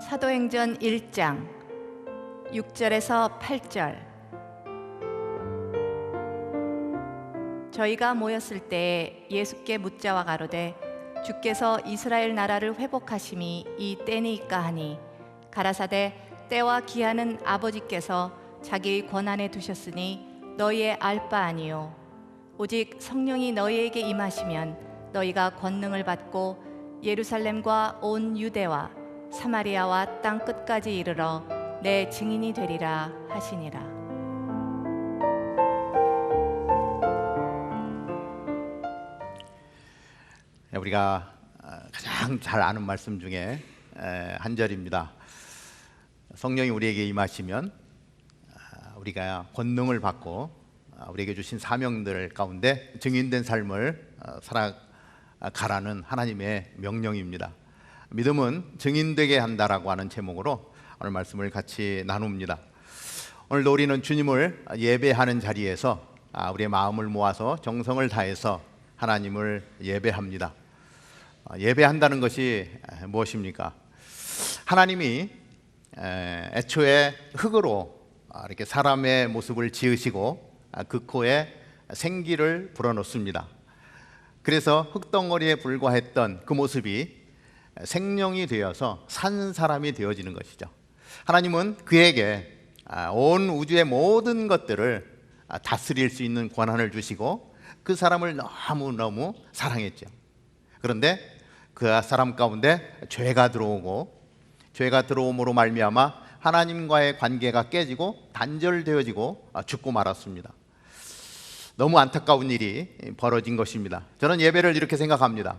사도행전 1장 6절에서 8절. 저희가 모였을 때에 예수께 묻자와 가로되 주께서 이스라엘 나라를 회복하심이 이 때니이까 하니 가라사대 때와 기한은 아버지께서 자기의 권한에 두셨으니 너희의 알 바 아니요 오직 성령이 너희에게 임하시면 너희가 권능을 받고 예루살렘과 온 유대와 사마리아와 땅 끝까지 이르러 내 증인이 되리라 하시니라. 우리가 가장 잘 아는 말씀 중에 한 절입니다. 성령이 우리에게 임하시면 우리가 권능을 받고 우리에게 주신 사명들 가운데 증인된 삶을 살아가라는 하나님의 명령입니다. 믿음은 증인되게 한다라고 하는 제목으로 오늘 말씀을 같이 나눕니다. 오늘도 우리는 주님을 예배하는 자리에서 우리의 마음을 모아서 정성을 다해서 하나님을 예배합니다. 예배한다는 것이 무엇입니까? 하나님이 애초에 흙으로 이렇게 사람의 모습을 지으시고 그 코에 생기를 불어넣습니다. 그래서 흙덩어리에 불과했던 그 모습이 생명이 되어서 산 사람이 되어지는 것이죠. 하나님은 그에게 온 우주의 모든 것들을 다스릴 수 있는 권한을 주시고 그 사람을 너무너무 사랑했죠. 그런데 그 사람 가운데 죄가 들어오고 죄가 들어옴으로 말미암아 하나님과의 관계가 깨지고 단절되어지고 죽고 말았습니다. 너무 안타까운 일이 벌어진 것입니다. 저는 예배를 이렇게 생각합니다.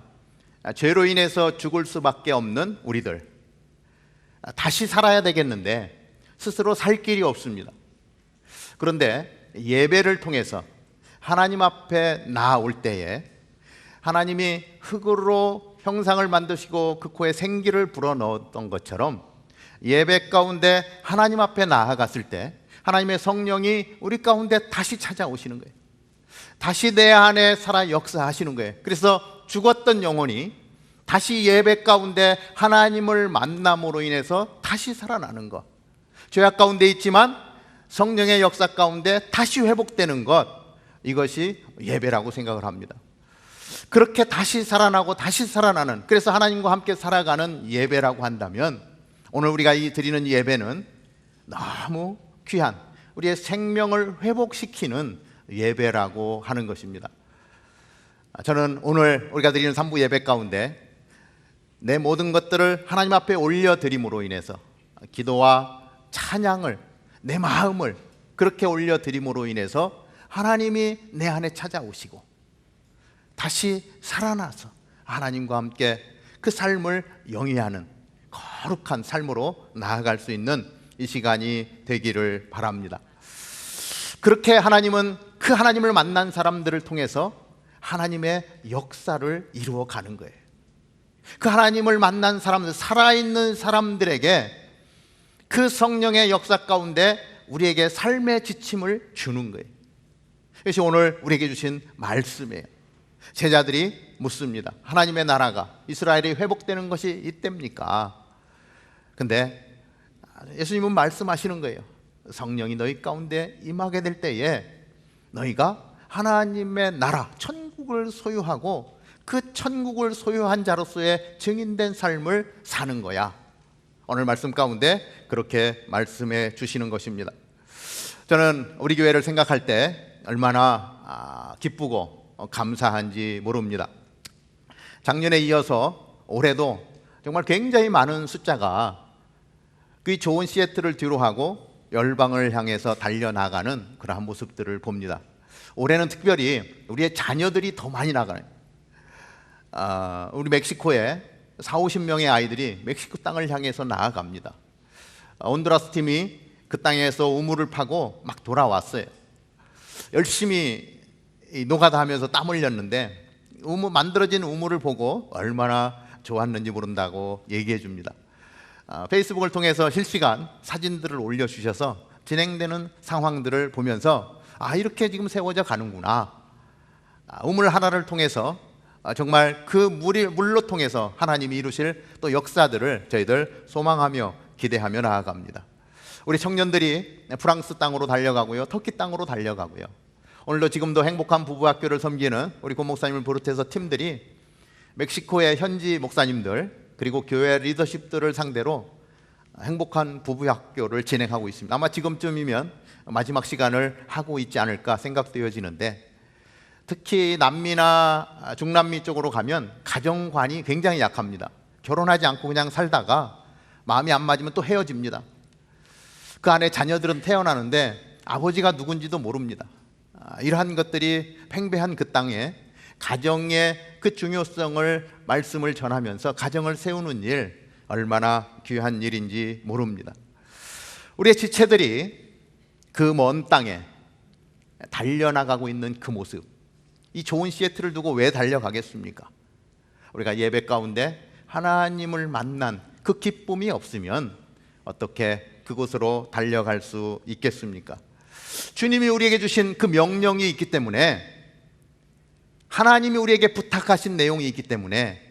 죄로 인해서 죽을 수밖에 없는 우리들, 다시 살아야 되겠는데 스스로 살 길이 없습니다. 그런데 예배를 통해서 하나님 앞에 나아올 때에 하나님이 흙으로 형상을 만드시고 그 코에 생기를 불어넣었던 것처럼 예배 가운데 하나님 앞에 나아갔을 때 하나님의 성령이 우리 가운데 다시 찾아오시는 거예요. 다시 내 안에 살아 역사하시는 거예요. 그래서 죽었던 영혼이 다시 예배 가운데 하나님을 만남으로 인해서 다시 살아나는 것, 죄악 가운데 있지만 성령의 역사 가운데 다시 회복되는 것, 이것이 예배라고 생각을 합니다. 그렇게 다시 살아나고 다시 살아나는, 그래서 하나님과 함께 살아가는 예배라고 한다면 오늘 우리가 드리는 예배는 너무 귀한 우리의 생명을 회복시키는 예배라고 하는 것입니다. 저는 오늘 우리가 드리는 3부 예배 가운데 내 모든 것들을 하나님 앞에 올려드림으로 인해서 기도와 찬양을, 내 마음을 그렇게 올려드림으로 인해서 하나님이 내 안에 찾아오시고 다시 살아나서 하나님과 함께 그 삶을 영위하는 거룩한 삶으로 나아갈 수 있는 이 시간이 되기를 바랍니다. 그렇게 하나님은 그 하나님을 만난 사람들을 통해서 하나님의 역사를 이루어가는 거예요. 그 하나님을 만난 사람들, 살아있는 사람들에게 그 성령의 역사 가운데 우리에게 삶의 지침을 주는 거예요. 이것이 오늘 우리에게 주신 말씀이에요. 제자들이 묻습니다. 하나님의 나라가, 이스라엘이 회복되는 것이 이때입니까? 근데 예수님은 말씀하시는 거예요. 성령이 너희 가운데 임하게 될 때에 너희가 하나님의 나라, 천국을 소유하고 그 천국을 소유한 자로서의 증인된 삶을 사는 거야. 오늘 말씀 가운데 그렇게 말씀해 주시는 것입니다. 저는 우리 교회를 생각할 때 얼마나 기쁘고 감사한지 모릅니다. 작년에 이어서 올해도 정말 굉장히 많은 숫자가 그 좋은 시애틀을 뒤로하고 열방을 향해서 달려나가는 그러한 모습들을 봅니다. 올해는 특별히 우리의 자녀들이 더 많이 나가요. 우리 멕시코에 40-50명의 아이들이 멕시코 땅을 향해서 나아갑니다. 온두라스 팀이 그 땅에서 우물을 파고 막 돌아왔어요. 열심히 노가다 하면서 땀 흘렸는데 만들어진 우물을 보고 얼마나 좋았는지 모른다고 얘기해 줍니다. 페이스북을 통해서 실시간 사진들을 올려주셔서 진행되는 상황들을 보면서 이렇게 지금 세워져 가는구나. 우물 하나를 통해서 정말 그 물로 통해서 하나님이 이루실 또 역사들을 저희들 소망하며 기대하며 나아갑니다. 우리 청년들이 프랑스 땅으로 달려가고요, 터키 땅으로 달려가고요. 오늘도 지금도 행복한 부부학교를 섬기는 우리 고 목사님을 비롯해서 팀들이 멕시코의 현지 목사님들 그리고 교회 리더십들을 상대로 행복한 부부학교를 진행하고 있습니다. 아마 지금쯤이면 마지막 시간을 하고 있지 않을까 생각되어지는데, 특히 남미나 중남미 쪽으로 가면 가정관이 굉장히 약합니다. 결혼하지 않고 그냥 살다가 마음이 안 맞으면 또 헤어집니다. 그 안에 자녀들은 태어나는데 아버지가 누군지도 모릅니다. 이러한 것들이 팽배한 그 땅에 가정의 그 중요성을 말씀을 전하면서 가정을 세우는 일, 얼마나 귀한 일인지 모릅니다. 우리의 지체들이 그 먼 땅에 달려나가고 있는 그 모습, 이 좋은 시애틀을 두고 왜 달려가겠습니까? 우리가 예배 가운데 하나님을 만난 그 기쁨이 없으면 어떻게 그곳으로 달려갈 수 있겠습니까? 주님이 우리에게 주신 그 명령이 있기 때문에, 하나님이 우리에게 부탁하신 내용이 있기 때문에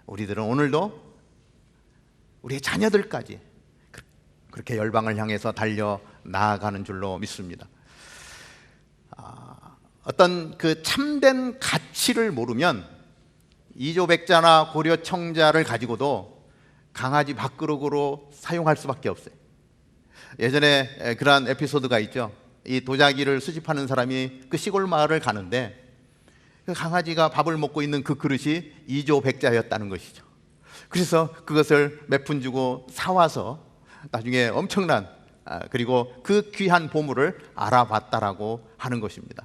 우리들은 오늘도 우리의 자녀들까지 그렇게 열방을 향해서 달려 나아가는 줄로 믿습니다. 어떤 그 참된 가치를 모르면 이조백자나 고려청자를 가지고도 강아지 밥그릇으로 사용할 수밖에 없어요. 예전에 그러한 에피소드가 있죠. 이 도자기를 수집하는 사람이 그 시골 마을을 가는데 그 강아지가 밥을 먹고 있는 그 그릇이 이조백자였다는 것이죠. 그래서 그것을 몇 푼 주고 사와서 나중에 엄청난 그리고 그 귀한 보물을 알아봤다라고 하는 것입니다.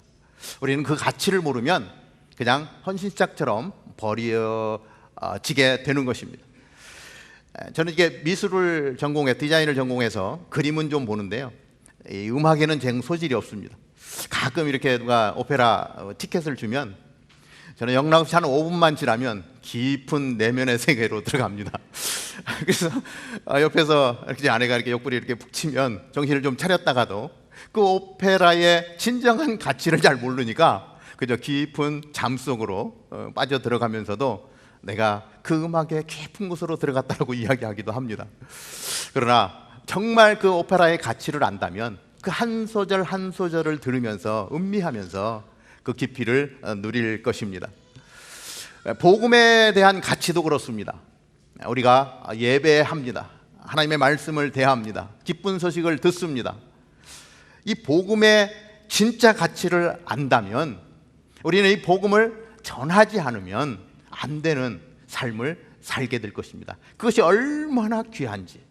우리는 그 가치를 모르면 그냥 헌신짝처럼 버려지게 되는 것입니다. 저는 이게 미술을 전공해 디자인을 전공해서 그림은 좀 보는데요, 이 음악에는 제 소질이 없습니다. 가끔 이렇게 누가 오페라 티켓을 주면 저는 영락없이 한 5분만 지나면 깊은 내면의 세계로 들어갑니다. 그래서 옆에서 이렇게 아내가 이렇게 옆구리 이렇게 푹 치면 정신을 좀 차렸다가도 그 오페라의 진정한 가치를 잘 모르니까 그저 깊은 잠 속으로 빠져 들어가면서도 내가 그 음악의 깊은 곳으로 들어갔다고 이야기하기도 합니다. 그러나 정말 그 오페라의 가치를 안다면 그 한 소절 한 소절을 들으면서 음미하면서 그 깊이를 누릴 것입니다. 복음에 대한 가치도 그렇습니다. 우리가 예배합니다. 하나님의 말씀을 대합니다. 기쁜 소식을 듣습니다. 이 복음의 진짜 가치를 안다면 우리는 이 복음을 전하지 않으면 안 되는 삶을 살게 될 것입니다. 그것이 얼마나 귀한지,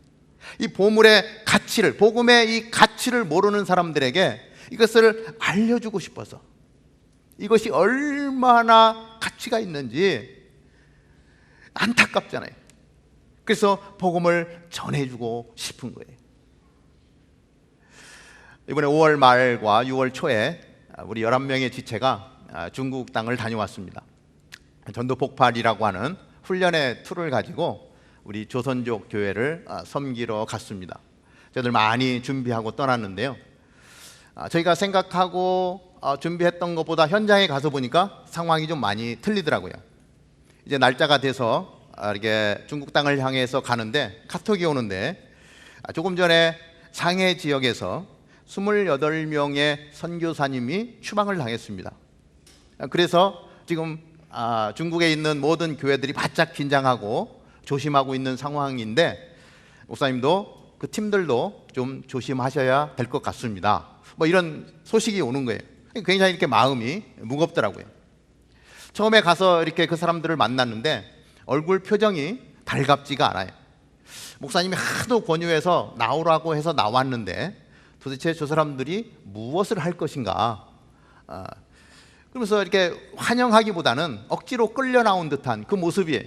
이 보물의 가치를, 복음의 이 가치를 모르는 사람들에게 이것을 알려주고 싶어서, 이것이 얼마나 가치가 있는지 안타깝잖아요. 그래서 복음을 전해주고 싶은 거예요. 이번에 5월 말과 6월 초에 우리 11명의 지체가 중국 땅을 다녀왔습니다. 전도 폭발이라고 하는 훈련의 툴을 가지고 우리 조선족 교회를 섬기러 갔습니다. 저희들 많이 준비하고 떠났는데요, 저희가 생각하고 준비했던 것보다 현장에 가서 보니까 상황이 좀 많이 틀리더라고요. 이제 날짜가 돼서 이렇게 중국 땅을 향해서 가는데 카톡이 오는데, 조금 전에 상해 지역에서 28명의 선교사님이 추방을 당했습니다. 그래서 지금 중국에 있는 모든 교회들이 바짝 긴장하고 조심하고 있는 상황인데, 목사님도 그 팀들도 좀 조심하셔야 될 것 같습니다. 뭐 이런 소식이 오는 거예요. 굉장히 이렇게 마음이 무겁더라고요. 처음에 가서 이렇게 그 사람들을 만났는데 얼굴 표정이 달갑지가 않아요. 목사님이 하도 권유해서 나오라고 해서 나왔는데 도대체 저 사람들이 무엇을 할 것인가, 그러면서 이렇게 환영하기보다는 억지로 끌려 나온 듯한 그 모습이에요.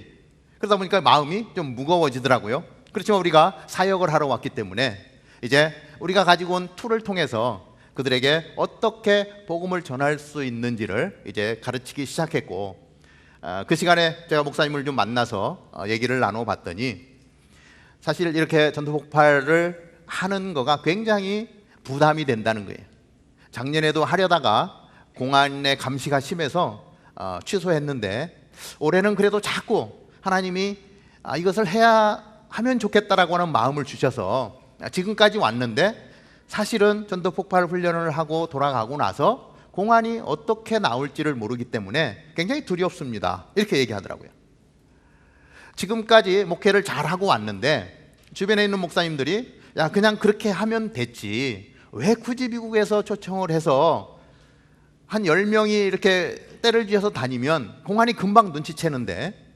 그러다 보니까 마음이 좀 무거워지더라고요. 그렇지만 우리가 사역을 하러 왔기 때문에 이제 우리가 가지고 온 툴을 통해서 그들에게 어떻게 복음을 전할 수 있는지를 이제 가르치기 시작했고, 그 시간에 제가 목사님을 좀 만나서 얘기를 나눠봤더니 사실 이렇게 전도 폭발을 하는 거가 굉장히 부담이 된다는 거예요. 작년에도 하려다가 공안의 감시가 심해서 취소했는데 올해는 그래도 자꾸 하나님이 이것을 해야 하면 좋겠다라고 하는 마음을 주셔서 지금까지 왔는데, 사실은 전도 폭발 훈련을 하고 돌아가고 나서 공안이 어떻게 나올지를 모르기 때문에 굉장히 두렵습니다. 이렇게 얘기하더라고요. 지금까지 목회를 잘하고 왔는데 주변에 있는 목사님들이 야, 그냥 그렇게 하면 됐지, 왜 굳이 미국에서 초청을 해서 한 10명이 이렇게 때를 지어서 다니면 공안이 금방 눈치채는데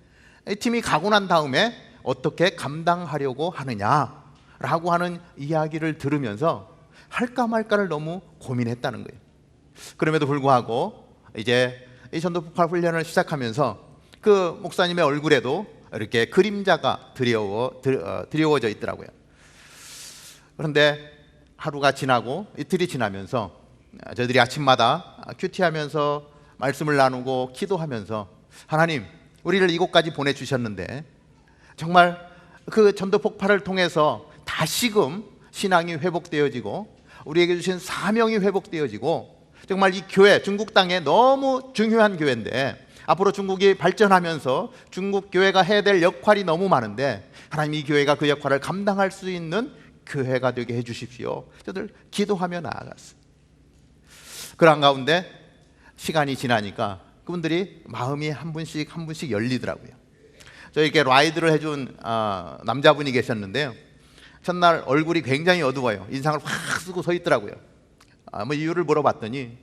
이 팀이 가고 난 다음에 어떻게 감당하려고 하느냐라고 하는 이야기를 들으면서 할까 말까를 너무 고민했다는 거예요. 그럼에도 불구하고 이제 이 전도 폭발 훈련을 시작하면서 그 목사님의 얼굴에도 이렇게 그림자가 드리워져 있더라고요. 그런데 하루가 지나고 이틀이 지나면서 저희들이 아침마다 큐티하면서 말씀을 나누고 기도하면서, 하나님, 우리를 이곳까지 보내주셨는데 정말 그 전도 폭발을 통해서 다시금 신앙이 회복되어지고 우리에게 주신 사명이 회복되어지고, 정말 이 교회, 중국 땅에 너무 중요한 교회인데 앞으로 중국이 발전하면서 중국 교회가 해야 될 역할이 너무 많은데 하나님, 이 교회가 그 역할을 감당할 수 있는 교회가 되게 해주십시오. 저들 기도하며 나아갔어요. 그런 가운데 시간이 지나니까 그분들이 마음이 한 분씩 열리더라고요. 저에게 라이드를 해준 남자분이 계셨는데요, 첫날 얼굴이 굉장히 어두워요. 인상을 확 쓰고 서 있더라고요. 뭐 이유를 물어봤더니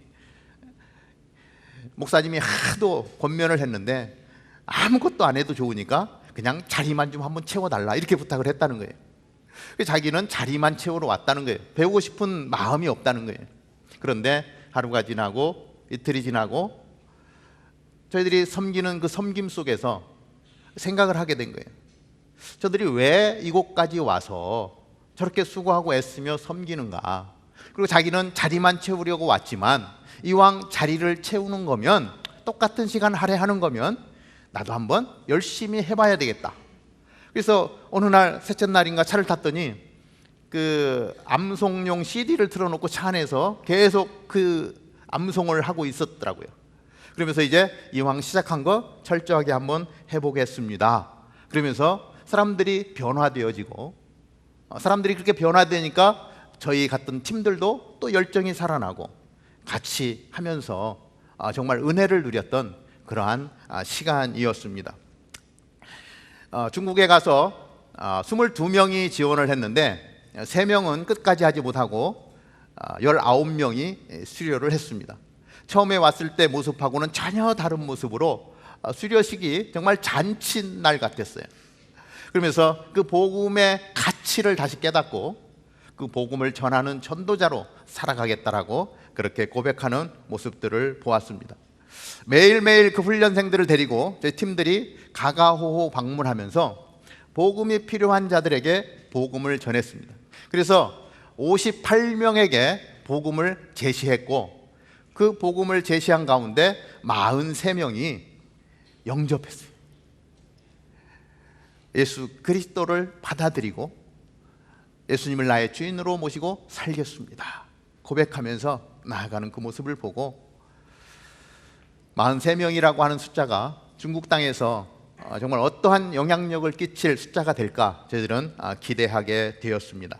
목사님이 하도 권면을 했는데 아무것도 안 해도 좋으니까 그냥 자리만 좀 한번 채워달라, 이렇게 부탁을 했다는 거예요. 자기는 자리만 채우러 왔다는 거예요. 배우고 싶은 마음이 없다는 거예요. 그런데 하루가 지나고 이틀이 지나고 저희들이 섬기는 그 섬김 속에서 생각을 하게 된 거예요. 저들이 왜 이곳까지 와서 저렇게 수고하고 애쓰며 섬기는가. 그리고 자기는 자리만 채우려고 왔지만 이왕 자리를 채우는 거면, 똑같은 시간 할애하는 거면 나도 한번 열심히 해봐야 되겠다. 그래서 어느 날 셋째 날인가 차를 탔더니 그 암송용 CD를 틀어놓고 차 안에서 계속 그 암송을 하고 있었더라고요. 그러면서 이제 이왕 시작한 거 철저하게 한번 해보겠습니다. 그러면서 사람들이 변화되어지고, 사람들이 그렇게 변화되니까 저희 같은 팀들도 또 열정이 살아나고 같이 하면서 정말 은혜를 누렸던 그러한 시간이었습니다. 중국에 가서 22명이 지원을 했는데 3명은 끝까지 하지 못하고 19명이 수료를 했습니다. 처음에 왔을 때 모습하고는 전혀 다른 모습으로 수료식이 정말 잔칫날 같았어요. 그러면서 그 복음의 가치를 다시 깨닫고 그 복음을 전하는 전도자로 살아가겠다라고 그렇게 고백하는 모습들을 보았습니다. 매일매일 그 훈련생들을 데리고 저희 팀들이 가가호호 방문하면서 복음이 필요한 자들에게 복음을 전했습니다. 그래서 58명에게 복음을 제시했고, 그 복음을 제시한 가운데 43명이 영접했어요. 예수 그리스도를 받아들이고 예수님을 나의 주인으로 모시고 살겠습니다 고백하면서 나아가는 그 모습을 보고, 43명이라고 하는 숫자가 중국 땅에서 정말 어떠한 영향력을 끼칠 숫자가 될까 저희들은 기대하게 되었습니다.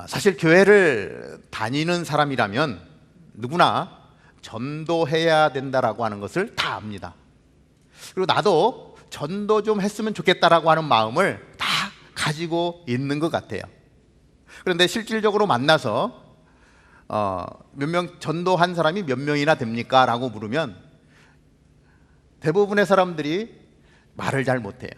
사실 교회를 다니는 사람이라면 누구나 전도해야 된다라고 하는 것을 다 압니다. 그리고 나도 전도 좀 했으면 좋겠다라고 하는 마음을 다 가지고 있는 것 같아요. 그런데 실질적으로 만나서 몇 명 전도한 사람이 몇 명이나 됩니까? 라고 물으면 대부분의 사람들이 말을 잘 못해요.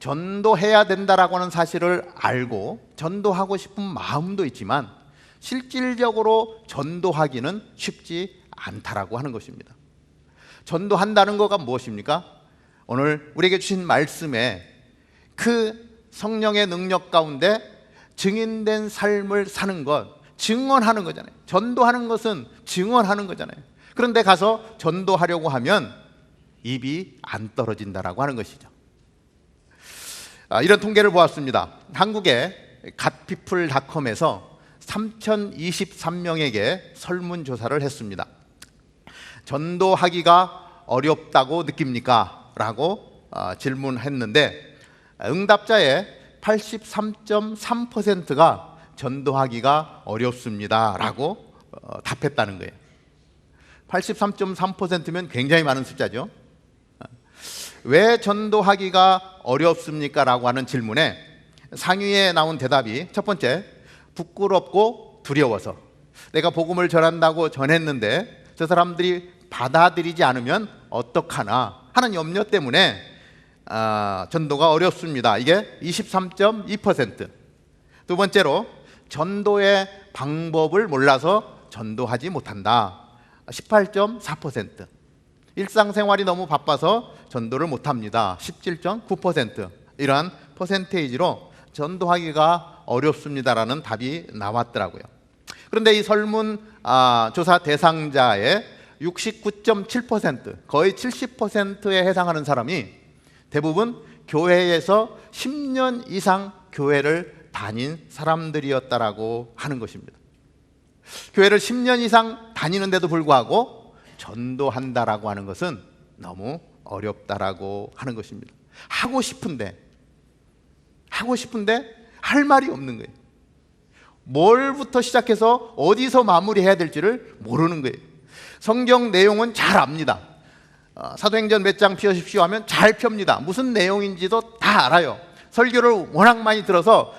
전도해야 된다라고 하는 사실을 알고 전도하고 싶은 마음도 있지만 실질적으로 전도하기는 쉽지 않다라고 하는 것입니다. 전도한다는 것가 무엇입니까? 오늘 우리에게 주신 말씀에 그 성령의 능력 가운데 증인된 삶을 사는 것, 증언하는 거잖아요. 전도하는 것은 증언하는 거잖아요. 그런데 가서 전도하려고 하면 입이 안 떨어진다라고 하는 것이죠. 이런 통계를 보았습니다. 한국의 갓피플닷컴에서 3023명에게 설문조사를 했습니다. 전도하기가 어렵다고 느낍니까? 라고 질문했는데 응답자의 83.3%가 전도하기가 어렵습니다 라고 답했다는 거예요. 83.3%면 굉장히 많은 숫자죠. 왜 전도하기가 어렵습니까? 라고 하는 질문에 상위에 나온 대답이 첫 번째, 부끄럽고 두려워서. 내가 복음을 전한다고 전했는데 저 사람들이 받아들이지 않으면 어떡하나 하는 염려 때문에 전도가 어렵습니다. 이게 23.2%. 두 번째로, 전도의 방법을 몰라서 전도하지 못한다. 18.4%. 일상생활이 너무 바빠서 전도를 못합니다. 17.9%. 이러한 퍼센테이지로 전도하기가 어렵습니다라는 답이 나왔더라고요. 그런데 이 설문 조사 대상자의 69.7%, 거의 70%에 해당하는 사람이 대부분 교회에서 10년 이상 교회를 다닌 사람들이었다라고 하는 것입니다. 교회를 10년 이상 다니는데도 불구하고 전도한다라고 하는 것은 너무 어렵다라고 하는 것입니다. 하고 싶은데 할 말이 없는 거예요. 뭘부터 시작해서 어디서 마무리해야 될지를 모르는 거예요. 성경 내용은 잘 압니다. 사도행전 몇 장 펴십시오 하면 잘 펴니다. 무슨 내용인지도 다 알아요. 설교를 워낙 많이 들어서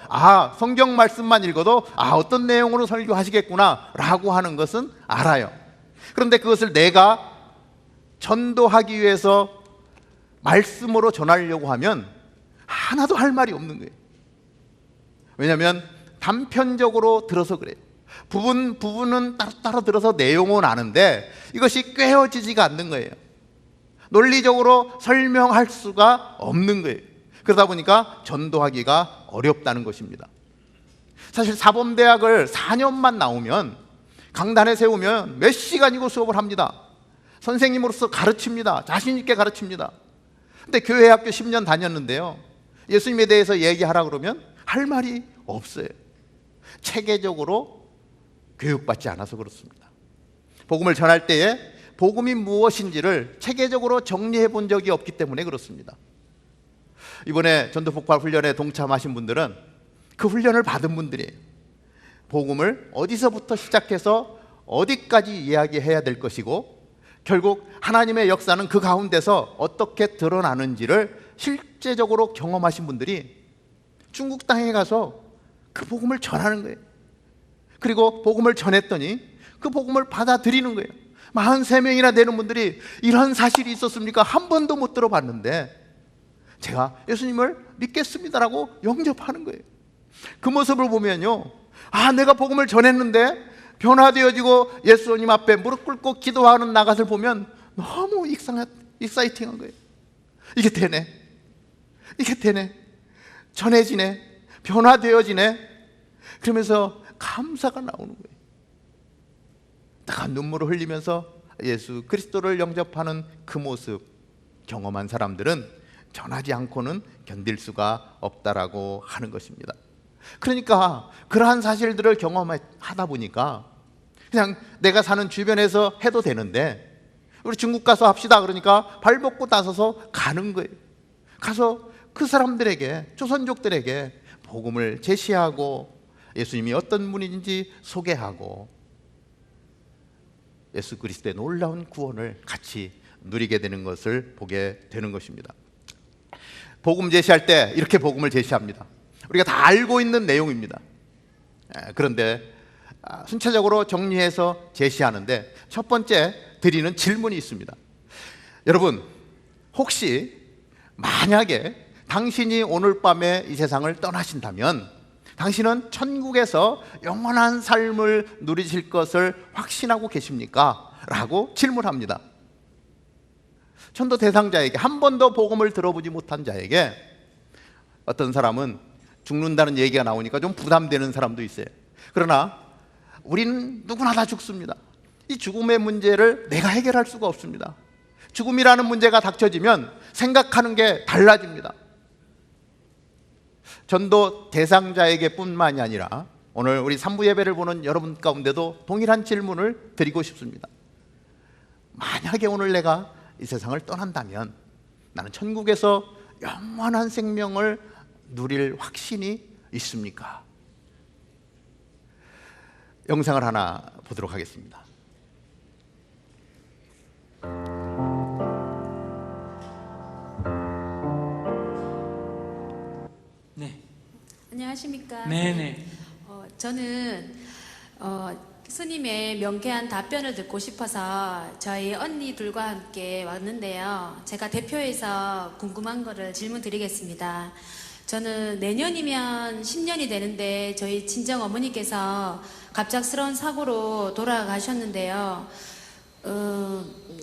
성경 말씀만 읽어도 어떤 내용으로 설교하시겠구나 라고 하는 것은 알아요. 그런데 그것을 내가 전도하기 위해서 말씀으로 전하려고 하면 하나도 할 말이 없는 거예요. 왜냐하면 단편적으로 들어서 그래요. 부분은 따로 들어서 내용은 아는데 이것이 꿰어지지가 않는 거예요. 논리적으로 설명할 수가 없는 거예요. 그러다 보니까 전도하기가 어렵다는 것입니다. 사실 사범대학을 4년만 나오면 강단에 세우면 몇 시간이고 수업을 합니다. 선생님으로서 가르칩니다. 자신 있게 가르칩니다. 근데 교회 학교 10년 다녔는데요, 예수님에 대해서 얘기하라 그러면 할 말이 없어요. 체계적으로 교육받지 않아서 그렇습니다. 복음을 전할 때에 복음이 무엇인지를 체계적으로 정리해 본 적이 없기 때문에 그렇습니다. 이번에 전도폭발 훈련에 동참하신 분들은 그 훈련을 받은 분들이에요. 복음을 어디서부터 시작해서 어디까지 이야기해야 될 것이고 결국 하나님의 역사는 그 가운데서 어떻게 드러나는지를 실제적으로 경험하신 분들이 중국 땅에 가서 그 복음을 전하는 거예요. 그리고 복음을 전했더니 그 복음을 받아들이는 거예요. 43명이나 되는 분들이 이런 사실이 있었습니까? 한 번도 못 들어봤는데 제가 예수님을 믿겠습니다라고 영접하는 거예요. 그 모습을 보면요, 내가 복음을 전했는데 변화되어지고 예수님 앞에 무릎 꿇고 기도하는 나갓을 보면 너무 익사이팅한 거예요. 이게 되네, 전해지네, 변화되어지네. 그러면서 감사가 나오는 거예요. 다 눈물을 흘리면서 예수 그리스도를 영접하는 그 모습 경험한 사람들은 전하지 않고는 견딜 수가 없다라고 하는 것입니다. 그러니까 그러한 사실들을 경험하다 보니까 그냥 내가 사는 주변에서 해도 되는데 우리 중국 가서 합시다 그러니까 발벗고 나서서 가는 거예요. 가서 그 사람들에게, 조선족들에게 복음을 제시하고 예수님이 어떤 분인지 소개하고 예수 그리스도의 놀라운 구원을 같이 누리게 되는 것을 보게 되는 것입니다. 복음 제시할 때 이렇게 복음을 제시합니다. 우리가 다 알고 있는 내용입니다. 그런데 순차적으로 정리해서 제시하는데 첫 번째 드리는 질문이 있습니다. 여러분, 혹시 만약에 당신이 오늘 밤에 이 세상을 떠나신다면 당신은 천국에서 영원한 삶을 누리실 것을 확신하고 계십니까? 라고 질문합니다. 전도 대상자에게, 한 번도 복음을 들어보지 못한 자에게 어떤 사람은 죽는다는 얘기가 나오니까 좀 부담되는 사람도 있어요. 그러나 우리는 누구나 다 죽습니다. 이 죽음의 문제를 내가 해결할 수가 없습니다. 죽음이라는 문제가 닥쳐지면 생각하는 게 달라집니다. 전도 대상자에게 뿐만이 아니라 오늘 우리 3부 예배를 보는 여러분 가운데도 동일한 질문을 드리고 싶습니다. 만약에 오늘 내가 이 세상을 떠난다면 나는 천국에서 영원한 생명을 누릴 확신이 있습니까? 영상을 하나 보도록 하겠습니다. 네. 안녕하십니까? 네네. 저는 스님의 명쾌한 답변을 듣고 싶어서 저희 언니들과 함께 왔는데요. 제가 대표해서 궁금한 거를 질문 드리겠습니다. 저는 내년이면 10년이 되는데 저희 친정 어머니께서 갑작스러운 사고로 돌아가셨는데요.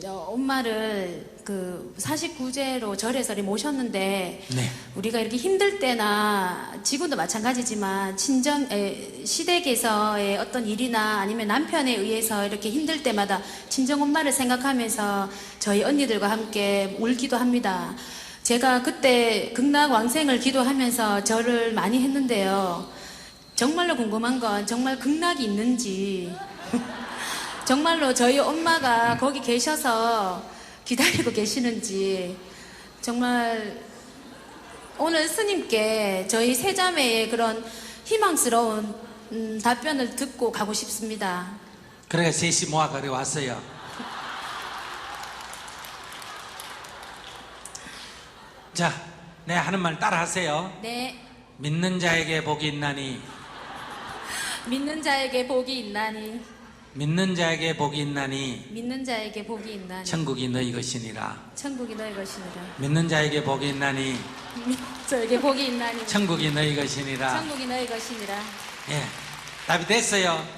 엄마를 그 49제로 절에서 모셨는데 네. 우리가 이렇게 힘들 때나 지금도 마찬가지지만 시댁에서의 어떤 일이나 아니면 남편에 의해서 이렇게 힘들 때마다 친정 엄마를 생각하면서 저희 언니들과 함께 울기도 합니다. 제가 그때 극락왕생을 기도하면서 절을 많이 했는데요. 정말로 궁금한 건 정말 극락이 있는지 정말로 저희 엄마가 거기 계셔서 기다리고 계시는지 정말 오늘 스님께 저희 세자매의 그런 희망스러운 답변을 듣고 가고 싶습니다. 그래 셋이 모아 그래 왔어요. 자, 내 하는 말 따라 하세요. 네, 믿는 자에게 복이 있나니, 믿는 자에게 복이 있나니, 믿는 자에게 복이 있나니 믿는 자에게 복이 있나니, 천국이 너희 것이니라. 천국이 너희 것이니라. 믿는 자에게 복이 있나니 저에게 복이 있나니, 천국이 너희 것이니라. 천국이 너희 것이니라. 예, 답이 됐어요.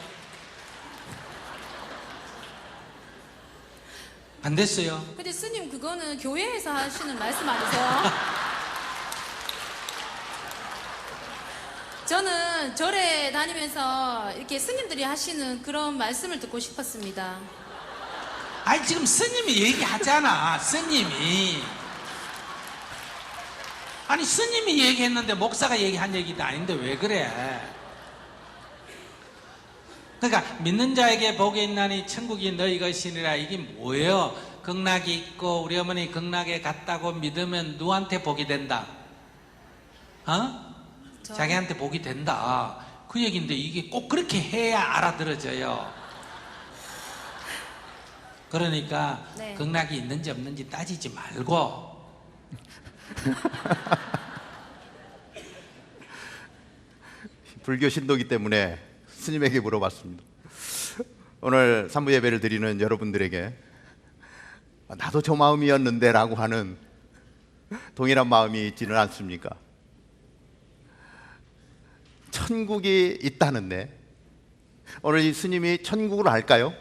안 됐어요. 근데 스님 그거는 교회에서 하시는 말씀 아니세요? 저는 절에 다니면서 이렇게 스님들이 하시는 그런 말씀을 듣고 싶었습니다. 아니 지금 스님이 얘기하잖아. 스님이 아니 스님이 얘기했는데 목사가 얘기한 얘기도 아닌데 왜 그래? 그러니까 믿는 자에게 복이 있나니 천국이 너희 것이니라. 이게 뭐예요? 극락이 있고 우리 어머니 극락에 갔다고 믿으면 누구한테 복이 된다? 어? 자기한테 복이 된다. 그 얘기인데 이게 꼭 그렇게 해야 알아들어져요. 그러니까 네. 극락이 있는지 없는지 따지지 말고 불교 신도기 때문에 스님에게 물어봤습니다. 오늘 산부 예배를 드리는 여러분들에게 나도 저 마음이었는데 라고 하는 동일한 마음이 있지는 않습니까? 천국이 있다는데 오늘 이 스님이 천국을 알까요?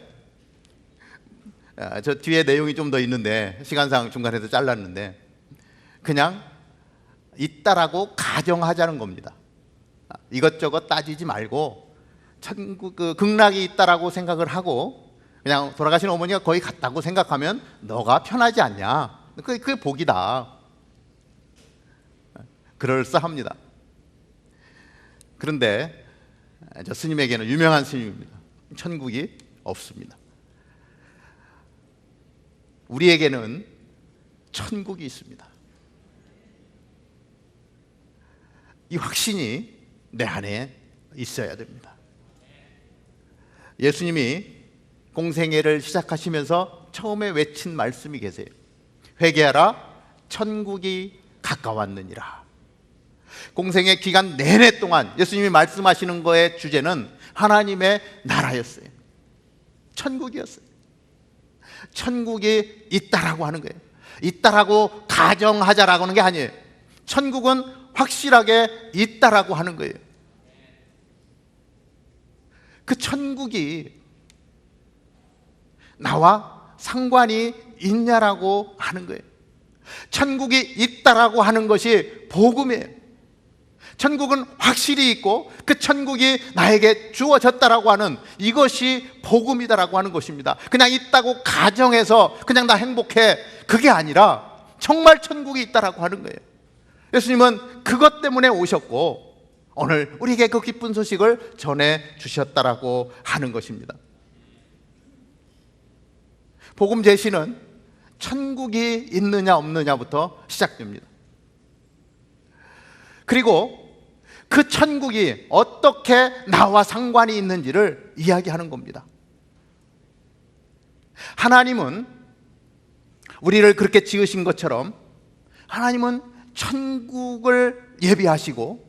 저 뒤에 내용이 좀 더 있는데 시간상 중간에서 잘랐는데 그냥 있다라고 가정하자는 겁니다. 이것저것 따지지 말고 천국 극락이 있다라고 생각을 하고 그냥 돌아가신 어머니가 거기 갔다고 생각하면 너가 편하지 않냐? 그게 복이다. 그럴싸합니다. 그런데 저 스님에게는 유명한 스님입니다. 천국이 없습니다. 우리에게는 천국이 있습니다. 이 확신이 내 안에 있어야 됩니다. 예수님이 공생애를 시작하시면서 처음에 외친 말씀이 계세요. 회개하라, 천국이 가까웠느니라. 공생애 기간 내내 동안 예수님이 말씀하시는 거의 주제는 하나님의 나라였어요. 천국이었어요. 천국이 있다라고 하는 거예요. 있다라고 가정하자라고 하는 게 아니에요. 천국은 확실하게 있다라고 하는 거예요. 그 천국이 나와 상관이 있냐라고 하는 거예요. 천국이 있다라고 하는 것이 복음이에요. 천국은 확실히 있고 그 천국이 나에게 주어졌다라고 하는 이것이 복음이다라고 하는 것입니다. 그냥 있다고 가정해서 그냥 나 행복해 그게 아니라 정말 천국이 있다라고 하는 거예요. 예수님은 그것 때문에 오셨고 오늘 우리에게 그 기쁜 소식을 전해 주셨다라고 하는 것입니다. 복음 제시는 천국이 있느냐 없느냐부터 시작됩니다. 그리고 그 천국이 어떻게 나와 상관이 있는지를 이야기하는 겁니다. 하나님은 우리를 그렇게 지으신 것처럼 하나님은 천국을 예비하시고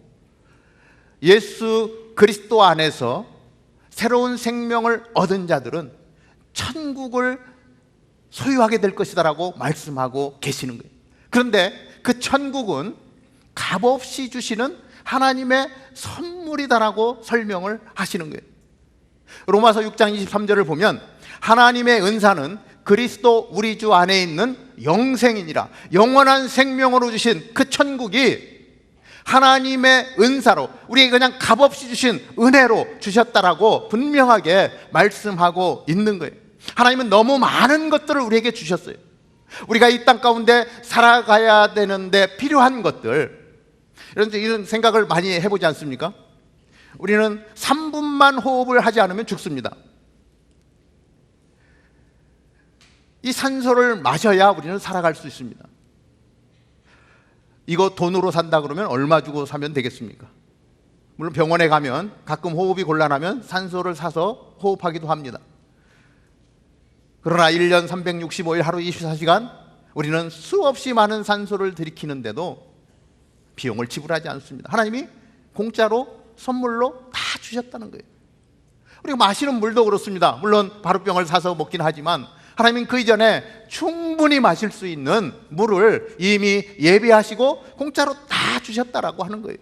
예수 그리스도 안에서 새로운 생명을 얻은 자들은 천국을 소유하게 될 것이다라고 말씀하고 계시는 거예요. 그런데 그 천국은 값없이 주시는 하나님의 선물이다라고 설명을 하시는 거예요. 로마서 6장 23절을 보면 하나님의 은사는 그리스도 우리 주 안에 있는 영생이니라. 영원한 생명으로 주신 그 천국이 하나님의 은사로 우리에게 그냥 값없이 주신 은혜로 주셨다라고 분명하게 말씀하고 있는 거예요. 하나님은 너무 많은 것들을 우리에게 주셨어요. 우리가 이 땅 가운데 살아가야 되는데 필요한 것들, 이런 생각을 많이 해보지 않습니까? 우리는 3분만 호흡을 하지 않으면 죽습니다. 이 산소를 마셔야 우리는 살아갈 수 있습니다. 이거 돈으로 산다 그러면 얼마 주고 사면 되겠습니까? 물론 병원에 가면 가끔 호흡이 곤란하면 산소를 사서 호흡하기도 합니다. 그러나 1년 365일 하루 24시간 우리는 수없이 많은 산소를 들이키는데도 비용을 지불하지 않습니다. 하나님이 공짜로 선물로 다 주셨다는 거예요. 우리가 마시는 물도 그렇습니다. 물론 바루병을 사서 먹긴 하지만 하나님은 그 이전에 충분히 마실 수 있는 물을 이미 예비하시고 공짜로 다 주셨다라고 하는 거예요.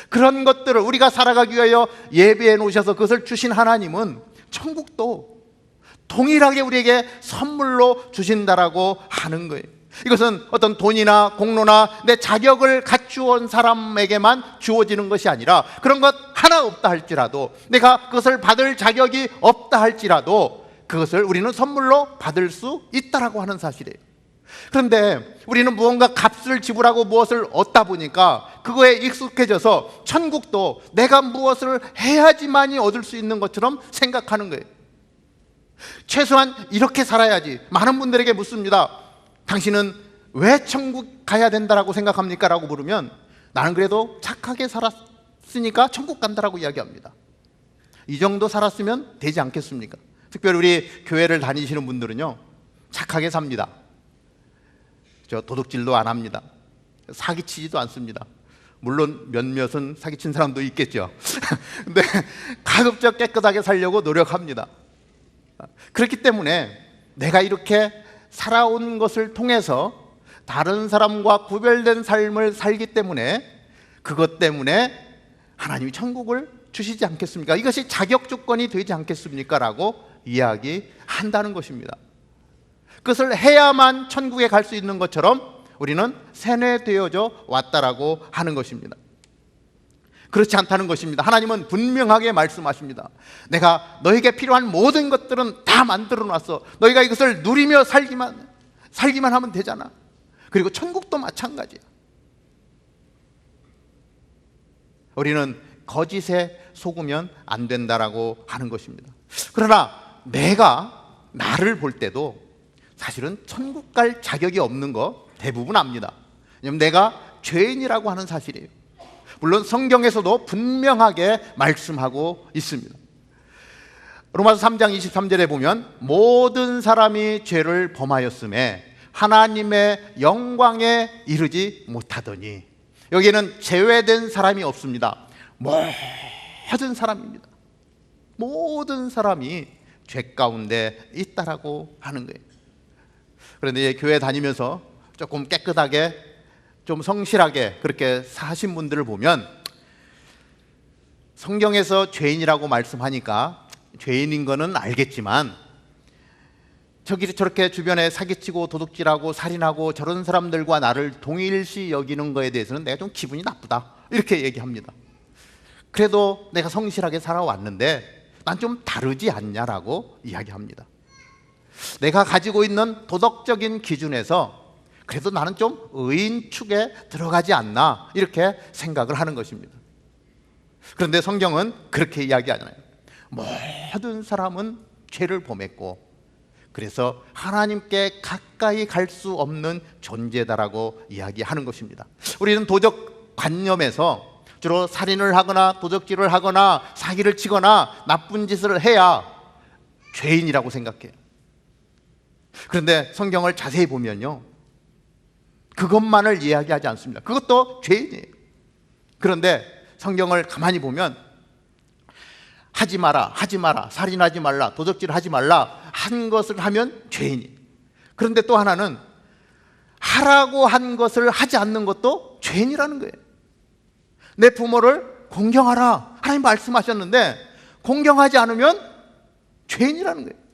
그런 것들을 우리가 살아가기 위하여 예비해 놓으셔서 그것을 주신 하나님은 천국도 동일하게 우리에게 선물로 주신다라고 하는 거예요. 이것은 어떤 돈이나 공로나 내 자격을 갖추온 사람에게만 주어지는 것이 아니라 그런 것 하나 없다 할지라도 내가 그것을 받을 자격이 없다 할지라도 그것을 우리는 선물로 받을 수 있다라고 하는 사실이에요. 그런데 우리는 무언가 값을 지불하고 무엇을 얻다 보니까 그거에 익숙해져서 천국도 내가 무엇을 해야지만이 얻을 수 있는 것처럼 생각하는 거예요. 최소한 이렇게 살아야지. 많은 분들에게 묻습니다. 당신은 왜 천국 가야 된다라고 생각합니까? 라고 물으면 나는 그래도 착하게 살았으니까 천국 간다라고 이야기합니다. 이 정도 살았으면 되지 않겠습니까? 특별히 우리 교회를 다니시는 분들은요, 착하게 삽니다. 저 도둑질도 안 합니다. 사기치지도 않습니다. 물론 몇몇은 사기친 사람도 있겠죠. 근데 가급적 깨끗하게 살려고 노력합니다. 그렇기 때문에 내가 이렇게 살아온 것을 통해서 다른 사람과 구별된 삶을 살기 때문에 그것 때문에 하나님이 천국을 주시지 않겠습니까? 이것이 자격 조건이 되지 않겠습니까? 라고 이야기한다는 것입니다. 그것을 해야만 천국에 갈 수 있는 것처럼 우리는 세뇌되어져 왔다라고 하는 것입니다. 그렇지 않다는 것입니다. 하나님은 분명하게 말씀하십니다. 내가 너에게 필요한 모든 것들은 다 만들어 놨어. 너희가 이것을 누리며 살기만 하면 되잖아. 그리고 천국도 마찬가지야. 우리는 거짓에 속으면 안 된다라고 하는 것입니다. 그러나 내가 나를 볼 때도 사실은 천국 갈 자격이 없는 거 대부분 압니다. 왜냐하면 내가 죄인이라고 하는 사실이에요. 물론 성경에서도 분명하게 말씀하고 있습니다. 로마서 3장 23절에 보면 모든 사람이 죄를 범하였음에 하나님의 영광에 이르지 못하더니, 여기에는 제외된 사람이 없습니다. 모든 사람입니다. 모든 사람이 죄 가운데 있다라고 하는 거예요. 그런데 교회 다니면서 조금 깨끗하게 좀 성실하게 그렇게 사신 분들을 보면 성경에서 죄인이라고 말씀하니까 죄인인 거는 알겠지만 저렇게 주변에 사기치고 도둑질하고 살인하고 저런 사람들과 나를 동일시 여기는 거에 대해서는 내가 좀 기분이 나쁘다 이렇게 얘기합니다. 그래도 내가 성실하게 살아왔는데 난 좀 다르지 않냐라고 이야기합니다. 내가 가지고 있는 도덕적인 기준에서 그래도 나는 좀 의인 축에 들어가지 않나 이렇게 생각을 하는 것입니다. 그런데 성경은 그렇게 이야기하잖아요. 모든 사람은 죄를 범했고 그래서 하나님께 가까이 갈 수 없는 존재다라고 이야기하는 것입니다. 우리는 도적 관념에서 주로 살인을 하거나 도적질을 하거나 사기를 치거나 나쁜 짓을 해야 죄인이라고 생각해요. 그런데 성경을 자세히 보면요, 그것만을 이야기하지 않습니다. 그것도 죄인이에요. 그런데 성경을 가만히 보면 하지 마라, 하지 마라, 살인하지 말라, 도적질하지 말라 한 것을 하면 죄인이. 그런데 또 하나는 하라고 한 것을 하지 않는 것도 죄인이라는 거예요. 내 부모를 공경하라, 하나님 말씀하셨는데 공경하지 않으면 죄인이라는 거예요.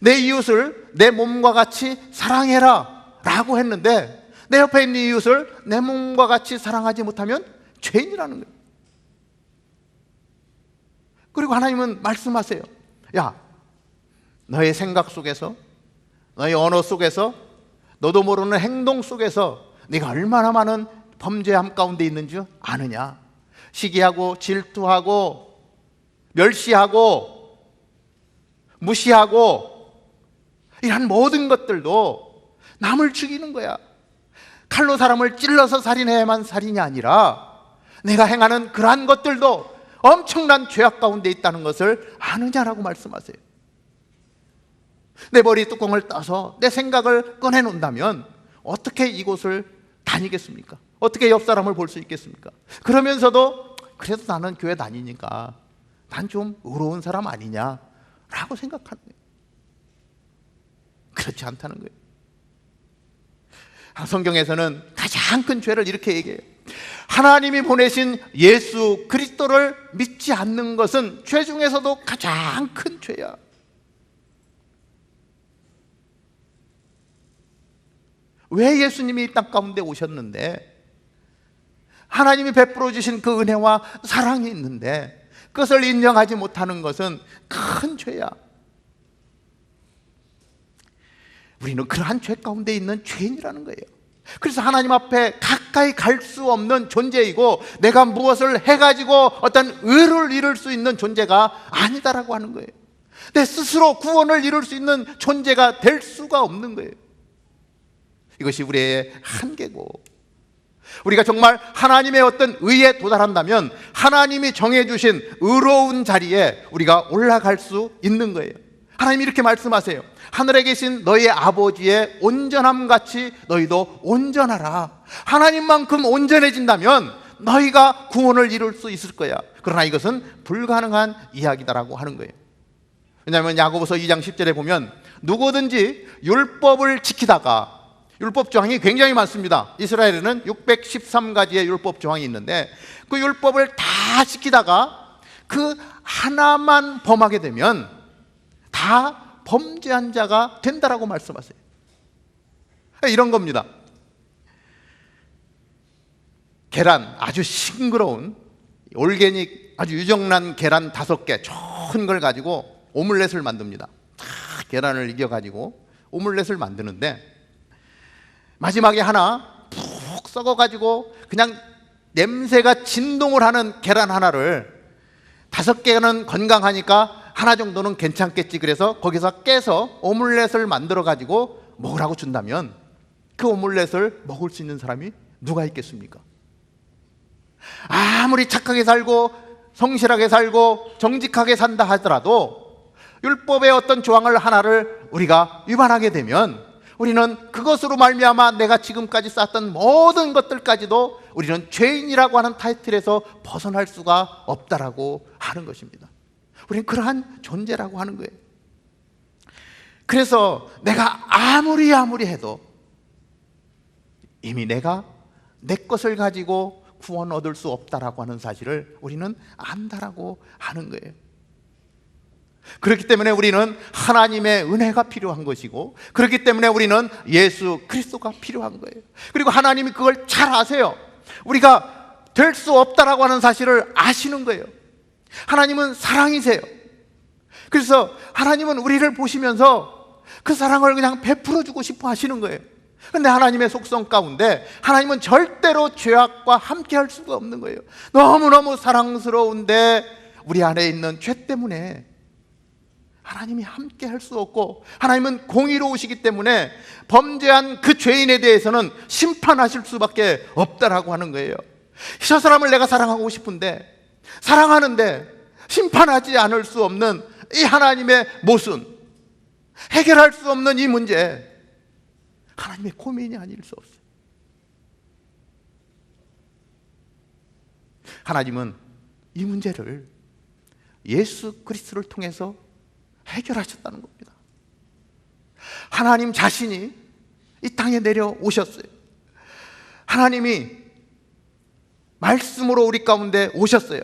내 이웃을 내 몸과 같이 사랑해라 라고 했는데 내 옆에 있는 이웃을 내 몸과 같이 사랑하지 못하면 죄인이라는 거예요. 그리고 하나님은 말씀하세요. 야, 너의 생각 속에서, 너의 언어 속에서, 너도 모르는 행동 속에서 네가 얼마나 많은 범죄함 가운데 있는 줄 아느냐? 시기하고 질투하고 멸시하고 무시하고 이런 모든 것들도 남을 죽이는 거야. 칼로 사람을 찔러서 살인해야만 살인이 아니라 내가 행하는 그러한 것들도 엄청난 죄악 가운데 있다는 것을 아느냐라고 말씀하세요. 내 머리 뚜껑을 떠서 내 생각을 꺼내놓는다면 어떻게 이곳을 다니겠습니까? 어떻게 옆 사람을 볼 수 있겠습니까? 그러면서도 그래도 나는 교회 다니니까 난 좀 의로운 사람 아니냐라고 생각하는 거예요. 그렇지 않다는 거예요. 성경에서는 가장 큰 죄를 이렇게 얘기해요. 하나님이 보내신 예수 그리스도를 믿지 않는 것은 죄 중에서도 가장 큰 죄야. 왜 예수님이 이 땅 가운데 오셨는데, 하나님이 베풀어 주신 그 은혜와 사랑이 있는데 그것을 인정하지 못하는 것은 큰 죄야. 우리는 그러한 죄 가운데 있는 죄인이라는 거예요. 그래서 하나님 앞에 가까이 갈 수 없는 존재이고 내가 무엇을 해가지고 어떤 의를 이룰 수 있는 존재가 아니다라고 하는 거예요. 내 스스로 구원을 이룰 수 있는 존재가 될 수가 없는 거예요. 이것이 우리의 한계고, 우리가 정말 하나님의 어떤 의에 도달한다면 하나님이 정해주신 의로운 자리에 우리가 올라갈 수 있는 거예요. 하나님이 이렇게 말씀하세요. 하늘에 계신 너희 아버지의 온전함 같이 너희도 온전하라. 하나님만큼 온전해진다면 너희가 구원을 이룰 수 있을 거야. 그러나 이것은 불가능한 이야기다라고 하는 거예요. 왜냐하면 야고보서 2장 10절에 보면 누구든지 율법을 지키다가, 율법 조항이 굉장히 많습니다. 이스라엘에는 613가지의 율법 조항이 있는데 그 율법을 다 지키다가 그 하나만 범하게 되면 다 범죄한 자가 된다라고 말씀하세요. 이런 겁니다. 계란, 아주 싱그러운 올게닉 아주 유정란 계란 5개 좋은 걸 가지고 오믈렛을 만듭니다. 다 계란을 이겨가지고 오믈렛을 만드는데 마지막에 하나 푹 썩어가지고 그냥 냄새가 진동을 하는 계란 하나를 5개는 건강하니까 하나 정도는 괜찮겠지, 그래서 거기서 깨서 오믈렛을 만들어 가지고 먹으라고 준다면 그 오믈렛을 먹을 수 있는 사람이 누가 있겠습니까? 아무리 착하게 살고 성실하게 살고 정직하게 산다 하더라도 율법의 어떤 조항을 하나를 우리가 위반하게 되면 우리는 그것으로 말미암아 내가 지금까지 쌓았던 모든 것들까지도 우리는 죄인이라고 하는 타이틀에서 벗어날 수가 없다라고 하는 것입니다. 우리는 그러한 존재라고 하는 거예요. 그래서 내가 아무리 해도 이미 내가 내 것을 가지고 구원 얻을 수 없다라고 하는 사실을 우리는 안다라고 하는 거예요. 그렇기 때문에 우리는 하나님의 은혜가 필요한 것이고, 그렇기 때문에 우리는 예수 그리스도가 필요한 거예요. 그리고 하나님이 그걸 잘 아세요. 우리가 될 수 없다라고 하는 사실을 아시는 거예요. 하나님은 사랑이세요. 그래서 하나님은 우리를 보시면서 그 사랑을 그냥 베풀어 주고 싶어 하시는 거예요. 근데 하나님의 속성 가운데 하나님은 절대로 죄악과 함께 할 수가 없는 거예요. 너무너무 사랑스러운데 우리 안에 있는 죄 때문에 하나님이 함께 할 수 없고, 하나님은 공의로우시기 때문에 범죄한 그 죄인에 대해서는 심판하실 수밖에 없다라고 하는 거예요. 저 사람을 내가 사랑하고 싶은데, 사랑하는데 심판하지 않을 수 없는 이 하나님의 모순, 해결할 수 없는 이 문제, 하나님의 고민이 아닐 수 없어요. 하나님은 이 문제를 예수 그리스도를 통해서 해결하셨다는 겁니다. 하나님 자신이 이 땅에 내려오셨어요. 하나님이 말씀으로 우리 가운데 오셨어요.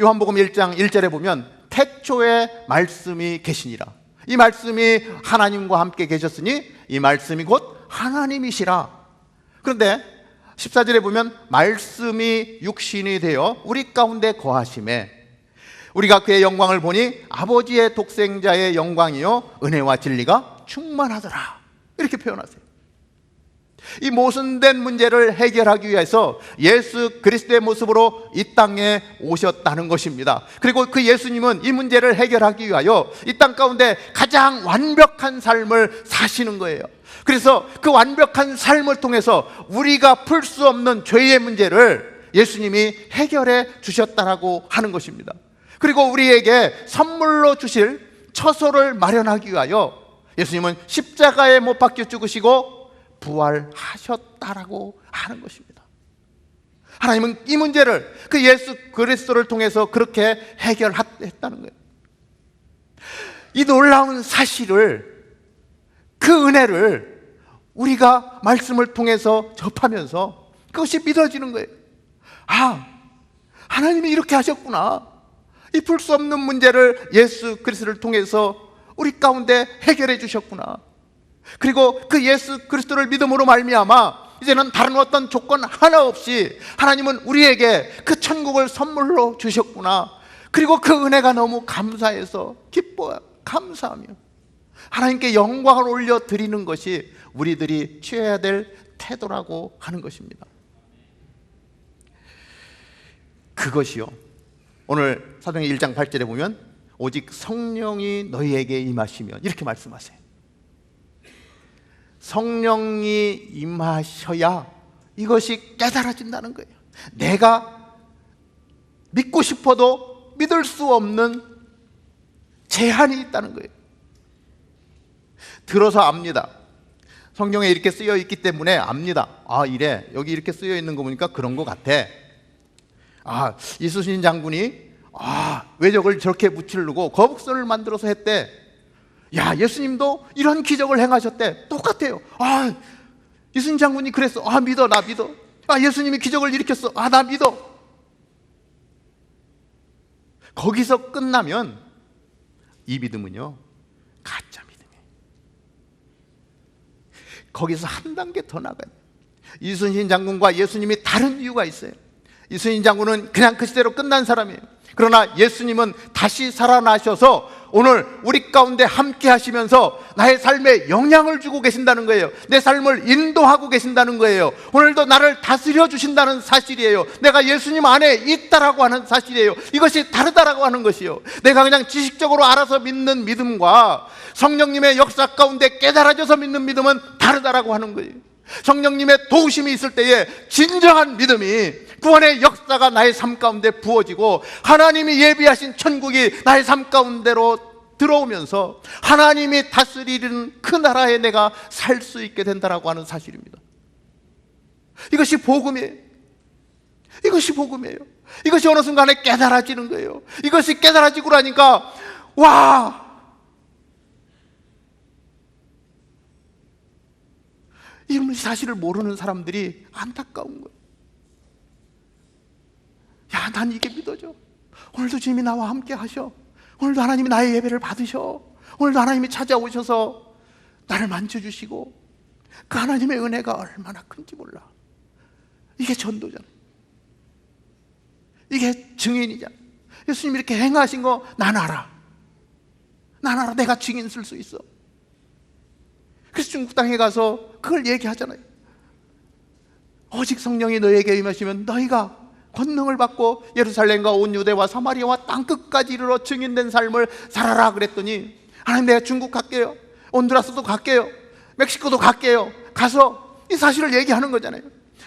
요한복음 1장 1절에 보면 태초에 말씀이 계시니라. 이 말씀이 하나님과 함께 계셨으니 이 말씀이 곧 하나님이시라. 그런데 14절에 보면 말씀이 육신이 되어 우리 가운데 거하심에 우리가 그의 영광을 보니 아버지의 독생자의 영광이요 은혜와 진리가 충만하더라. 이렇게 표현하세요. 이 모순된 문제를 해결하기 위해서 예수 그리스도의 모습으로 이 땅에 오셨다는 것입니다. 그리고 그 예수님은 이 문제를 해결하기 위하여 이 땅 가운데 가장 완벽한 삶을 사시는 거예요. 그래서 그 완벽한 삶을 통해서 우리가 풀 수 없는 죄의 문제를 예수님이 해결해 주셨다라고 하는 것입니다. 그리고 우리에게 선물로 주실 처소를 마련하기 위하여 예수님은 십자가에 못 박혀 죽으시고 부활하셨다라고 하는 것입니다. 하나님은 이 문제를 그 예수 그리스도를 통해서 그렇게 해결했다는 거예요. 이 놀라운 사실을, 그 은혜를 우리가 말씀을 통해서 접하면서 그것이 믿어지는 거예요. 아, 하나님이 이렇게 하셨구나. 이 풀 수 없는 문제를 예수 그리스도를 통해서 우리 가운데 해결해 주셨구나. 그리고 그 예수 그리스도를 믿음으로 말미암아 이제는 다른 어떤 조건 하나 없이 하나님은 우리에게 그 천국을 선물로 주셨구나. 그리고 그 은혜가 너무 감사해서 기뻐요. 감사하며 하나님께 영광을 올려드리는 것이 우리들이 취해야 될 태도라고 하는 것입니다. 그것이요, 오늘 사도행전 1장 8절에 보면 오직 성령이 너희에게 임하시면 이렇게 말씀하세요. 성령이 임하셔야 이것이 깨달아진다는 거예요. 내가 믿고 싶어도 믿을 수 없는 제한이 있다는 거예요. 들어서 압니다. 성경에 이렇게 쓰여 있기 때문에 압니다. 아, 이래, 여기 이렇게 쓰여 있는 거 보니까 그런 것 같아. 아, 이순신 장군이 외적을 저렇게 무찌르고 거북선을 만들어서 했대. 야, 예수님도 이런 기적을 행하셨대. 똑같아요. 아, 이순신 장군이 그랬어. 아, 믿어, 나 믿어. 아, 예수님이 기적을 일으켰어. 아, 나 믿어. 거기서 끝나면 이 믿음은요, 가짜 믿음이에요. 거기서 한 단계 더 나가요. 이순신 장군과 예수님이 다른 이유가 있어요. 이순신 장군은 그냥 그 시대로 끝난 사람이에요. 그러나 예수님은 다시 살아나셔서 오늘 우리 가운데 함께 하시면서 나의 삶에 영향을 주고 계신다는 거예요. 내 삶을 인도하고 계신다는 거예요. 오늘도 나를 다스려 주신다는 사실이에요. 내가 예수님 안에 있다라고 하는 사실이에요. 이것이 다르다라고 하는 것이요, 내가 그냥 지식적으로 알아서 믿는 믿음과 성령님의 역사 가운데 깨달아져서 믿는 믿음은 다르다라고 하는 거예요. 성령님의 도우심이 있을 때에 진정한 믿음이, 구원의 역사가 나의 삶 가운데 부어지고 하나님이 예비하신 천국이 나의 삶 가운데로 들어오면서 하나님이 다스리는 그 나라에 내가 살 수 있게 된다라고 하는 사실입니다. 이것이 복음이에요. 이것이 복음이에요. 이것이 어느 순간에 깨달아지는 거예요. 이것이 깨달아지고 나니까 와, 이런 사실을 모르는 사람들이 안타까운 거예요. 야, 난 이게 믿어져. 오늘도 주님이 나와 함께 하셔. 오늘도 하나님이 나의 예배를 받으셔. 오늘도 하나님이 찾아오셔서 나를 만져주시고, 그 하나님의 은혜가 얼마나 큰지 몰라. 이게 전도잖아. 이게 증인이잖아. 예수님이 이렇게 행하신 거 난 알아. 난 알아. 내가 증인 쓸 수 있어. 그래서 중국 땅에 가서 그걸 얘기하잖아요. 오직 성령이 너희에게 임하시면 너희가 권능을 받고 예루살렘과 온 유대와 사마리아와 땅끝까지 이르러 증인된 삶을 살아라 그랬더니 하나님, 내가 중국 갈게요, 온두라스도 갈게요, 멕시코도 갈게요. 가서 이 사실을 얘기하는 거잖아요.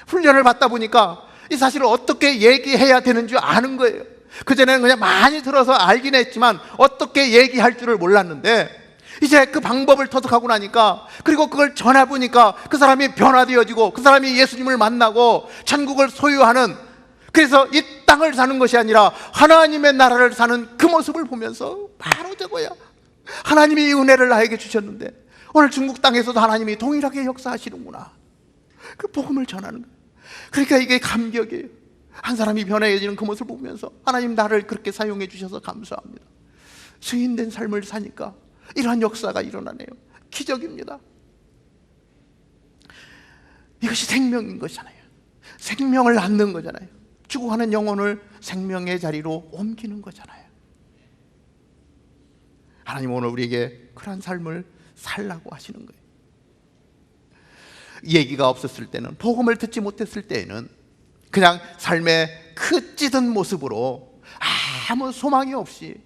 훈련을 받다 보니까 이 사실을 어떻게 얘기해야 되는 줄 아는 거예요. 그전에는 그냥 많이 들어서 알긴 했지만 어떻게 얘기할 줄을 몰랐는데, 이제 그 방법을 터득하고 나니까, 그리고 그걸 전해보니까 그 사람이 변화되어지고 그 사람이 예수님을 만나고 천국을 소유하는, 그래서 이 땅을 사는 것이 아니라 하나님의 나라를 사는 그 모습을 보면서 바로 저거야, 하나님이 이 은혜를 나에게 주셨는데 오늘 중국 땅에서도 하나님이 동일하게 역사하시는구나. 그 복음을 전하는 거예요. 그러니까 이게 감격이에요. 한 사람이 변해지는 그 모습을 보면서 하나님, 나를 그렇게 사용해 주셔서 감사합니다. 증인된 삶을 사니까 이러한 역사가 일어나네요. 기적입니다. 이것이 생명인 것이잖아요. 생명을 낳는 거잖아요. 죽어가는 영혼을 생명의 자리로 옮기는 거잖아요. 하나님 오늘 우리에게 그런 삶을 살라고 하시는 거예요. 얘기가 없었을 때는, 복음을 듣지 못했을 때에는 그냥 삶의 그 찌든 모습으로 아무 소망이 없이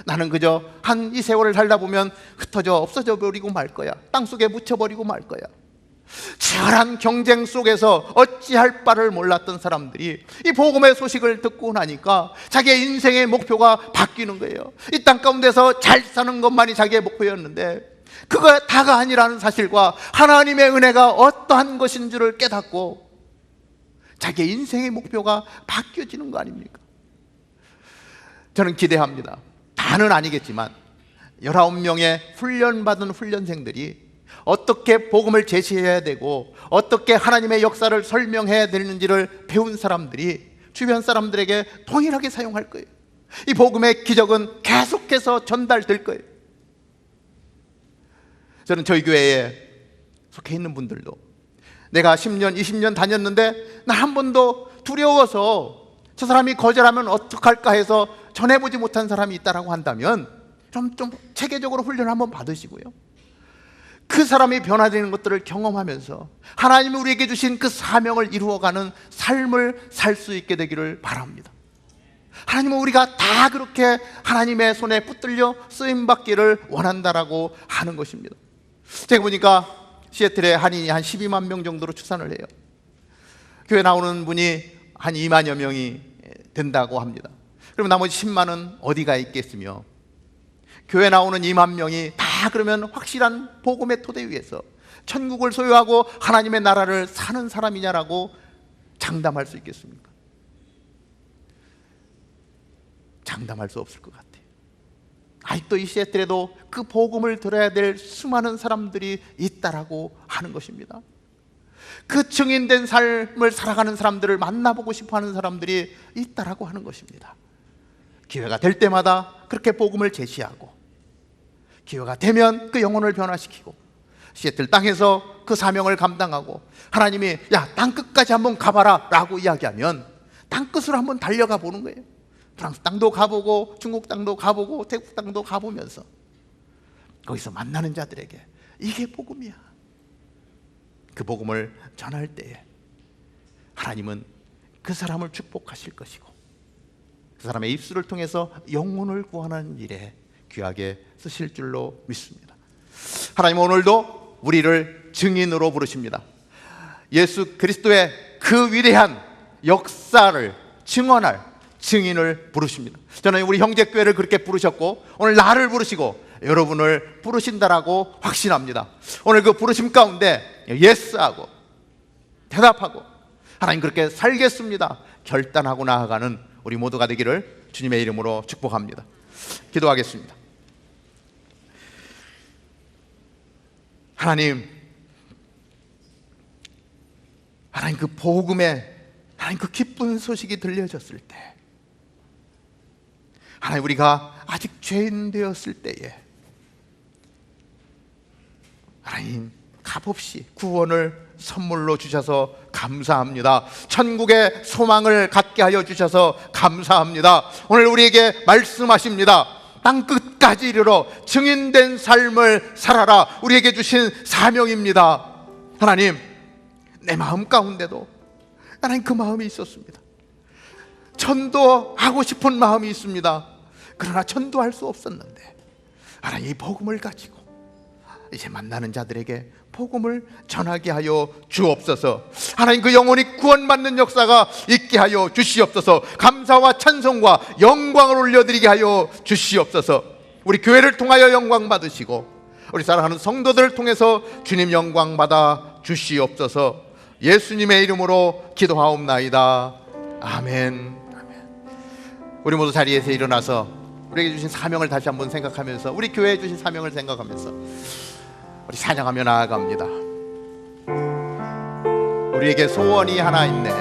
나는 그저 한 이 세월을 살다 보면 흩어져 없어져 버리고 말 거야, 땅속에 묻혀버리고 말 거야. 치열한 경쟁 속에서 어찌할 바를 몰랐던 사람들이 이 복음의 소식을 듣고 나니까 자기의 인생의 목표가 바뀌는 거예요. 이 땅 가운데서 잘 사는 것만이 자기의 목표였는데 그거 다가 아니라는 사실과 하나님의 은혜가 어떠한 것인 줄을 깨닫고 자기의 인생의 목표가 바뀌어지는 거 아닙니까? 저는 기대합니다. 다는 아니겠지만 19명의 훈련받은 훈련생들이 어떻게 복음을 제시해야 되고 어떻게 하나님의 역사를 설명해야 되는지를 배운 사람들이 주변 사람들에게 동일하게 사용할 거예요. 이 복음의 기적은 계속해서 전달될 거예요. 저는 저희 교회에 속해 있는 분들도, 내가 10년, 20년 다녔는데 나 한 번도 두려워서 저 사람이 거절하면 어떡할까 해서 전해보지 못한 사람이 있다라고 한다면 좀 체계적으로 훈련을 한번 받으시고요, 그 사람이 변화되는 것들을 경험하면서 하나님이 우리에게 주신 그 사명을 이루어가는 삶을 살 수 있게 되기를 바랍니다. 하나님은 우리가 다 그렇게 하나님의 손에 붙들려 쓰임받기를 원한다라고 하는 것입니다. 제가 보니까 시애틀에 한인이 한 12만 명 정도로 추산을 해요. 교회 나오는 분이 한 2만여 명이 된다고 합니다. 그러면 나머지 10만은 어디가 있겠으며, 교회 나오는 2만 명이 다 그러면 확실한 복음의 토대 위에서 천국을 소유하고 하나님의 나라를 사는 사람이냐라고 장담할 수 있겠습니까? 장담할 수 없을 것 같아요. 아직도 이 시애틀에도 그 복음을 들어야 될 수많은 사람들이 있다라고 하는 것입니다. 그 증인된 삶을 살아가는 사람들을 만나보고 싶어하는 사람들이 있다라고 하는 것입니다. 기회가 될 때마다 그렇게 복음을 제시하고, 기회가 되면 그 영혼을 변화시키고, 시애틀 땅에서 그 사명을 감당하고, 하나님이 야, 땅끝까지 한번 가봐라 라고 이야기하면 땅끝으로 한번 달려가 보는 거예요. 프랑스 땅도 가보고 중국 땅도 가보고 태국 땅도 가보면서 거기서 만나는 자들에게 이게 복음이야. 그 복음을 전할 때에 하나님은 그 사람을 축복하실 것이고 그 사람의 입술을 통해서 영혼을 구하는 일에 귀하게 쓰실 줄로 믿습니다. 하나님 오늘도 우리를 증인으로 부르십니다. 예수 그리스도의 그 위대한 역사를 증언할 증인을 부르십니다. 저는 우리 형제교회를 그렇게 부르셨고 오늘 나를 부르시고 여러분을 부르신다라고 확신합니다. 오늘 그 부르심 가운데 예스하고 대답하고 하나님 그렇게 살겠습니다 결단하고 나아가는 우리 모두가 되기를 주님의 이름으로 축복합니다. 기도하겠습니다. 하나님 그 복음에 하나님 그 기쁜 소식이 들려졌을 때, 하나님 우리가 아직 죄인 되었을 때에 하나님 값없이 구원을 선물로 주셔서 감사합니다. 천국의 소망을 갖게 하여 주셔서 감사합니다. 오늘 우리에게 말씀하십니다. 땅끝까지 이르러 증인된 삶을 살아라. 우리에게 주신 사명입니다. 하나님 내 마음 가운데도 하나님 그 마음이 있었습니다. 전도하고 싶은 마음이 있습니다. 그러나 전도할 수 없었는데 하나님 이 복음을 가지고 이제 만나는 자들에게 복음을 전하게 하여 주옵소서. 하나님 그 영혼이 구원받는 역사가 있게 하여 주시옵소서. 감사와 찬송과 영광을 올려드리게 하여 주시옵소서. 우리 교회를 통하여 영광 받으시고 우리 사랑하는 성도들을 통해서 주님 영광 받아 주시옵소서. 예수님의 이름으로 기도하옵나이다. 아멘. 우리 모두 자리에서 일어나서 우리에게 주신 사명을 다시 한번 생각하면서, 우리 교회에 주신 사명을 생각하면서 우리 찬양하며 나아갑니다. 우리에게 소원이 하나 있네.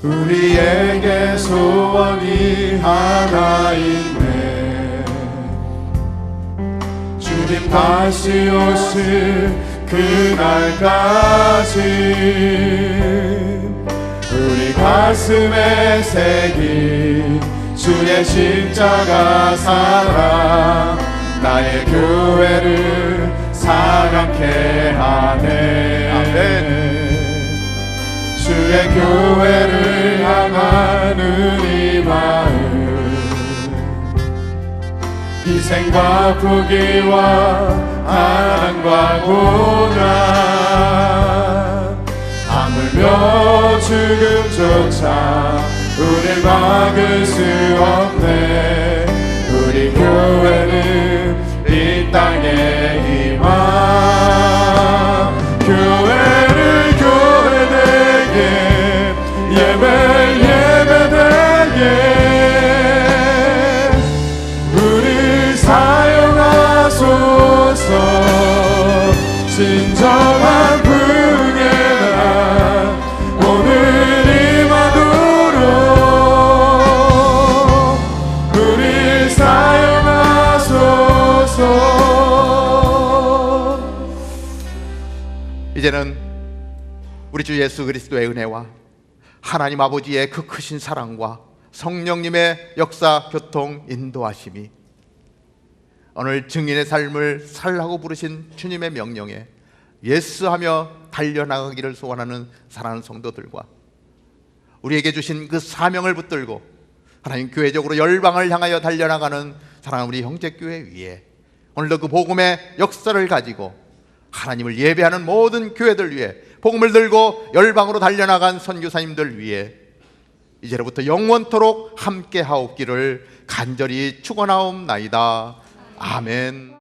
우리에게 소원이 하나 있네. 주님 다시 오실 그날까지 우리 가슴에 새긴 주의 십자가 사랑, 나의 교회를 사랑케 하네. 아멘. 주의 교회를 향하는 이 마음, 희생과 포기와 사랑과 고난, 하물며 죽음조차 우릴 막을 수 없네. 우리 교회는 이 땅의 희망, 교회를 교회되게, 예배를 예배되게 우리 사용하소서. 진정한 부흥의 날 오늘 임하도록 우리 사용하소서. 이제는 우리 주 예수 그리스도의 은혜와 하나님 아버지의 그 크신 사랑과 성령님의 역사, 교통, 인도하심이, 오늘 증인의 삶을 살라고 부르신 주님의 명령에 예스하며 달려나가기를 소원하는 사랑하는 성도들과 우리에게 주신 그 사명을 붙들고 하나님 교회적으로 열방을 향하여 달려나가는 사랑하는 우리 형제교회 위에 오늘도 그 복음의 역사를 가지고 하나님을 예배하는 모든 교회들 위해, 복음을 들고 열방으로 달려나간 선교사님들 위해 이제로부터 영원토록 함께 하옵기를 간절히 축원하옵나이다. 아멘.